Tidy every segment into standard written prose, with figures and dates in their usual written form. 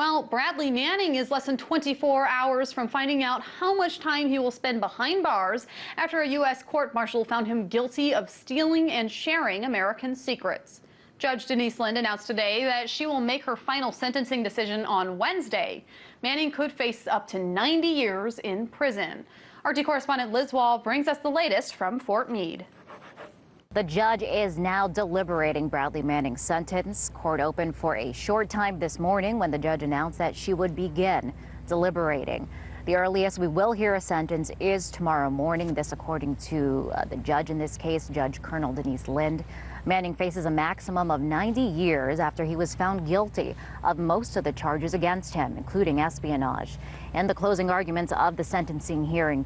Well, Bradley Manning is less than 24 hours from finding out how much time he will spend behind bars after a U.S. court-martial found him guilty of stealing and sharing American secrets. Judge Denise Lind announced today that she will make her final sentencing decision on Wednesday. Manning could face up to 90 years in prison. RT correspondent Liz Wall brings us the latest from Fort Meade. The judge is now deliberating Bradley Manning's sentence. Court opened for a short time this morning when the judge announced that she would begin deliberating. The earliest we will hear a sentence is tomorrow morning. This according to the judge in this case, Judge Colonel Denise Lind. Manning faces a maximum of 90 years after he was found guilty of most of the charges against him, including espionage. In the closing arguments of the sentencing hearing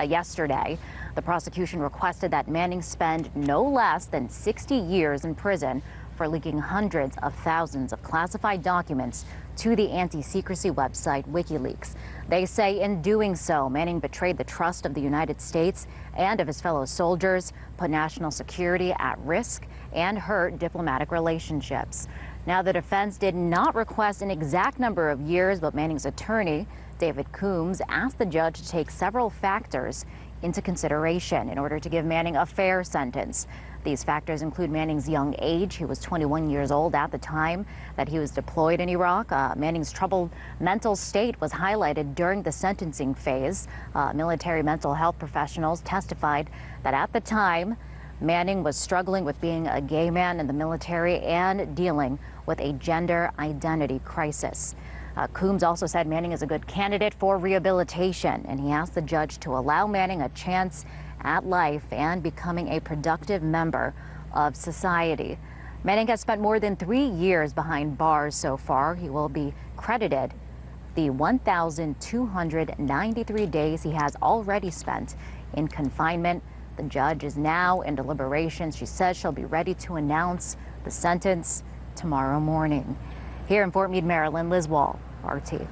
yesterday, the prosecution requested that Manning spend no less than 60 years in prison for leaking hundreds of thousands of classified documents to the anti-secrecy website WikiLeaks. They say in doing so, Manning betrayed the trust of the United States and of his fellow soldiers, put national security at risk, and hurt diplomatic relationships. Now, the defense did not request an exact number of years, but Manning's attorney, David Coombs, asked the judge to take several factors into consideration in order to give Manning a fair sentence. These factors include Manning's young age. He was 21 years old at the time that he was deployed in Iraq. Manning's troubled mental state was highlighted during the sentencing phase. Military mental health professionals testified that at the time, Manning was struggling with being a gay man in the military and dealing with a gender identity crisis. Coombs also said Manning is a good candidate for rehabilitation, and he asked the judge to allow Manning a chance at life and becoming a productive member of society. Manning has spent more than 3 years behind bars so far. He will be credited the 1,293 days he has already spent in confinement. The judge is now in deliberations. She says she'll be ready to announce the sentence tomorrow morning. Here in Fort Meade, Maryland, Liz Wall, RT.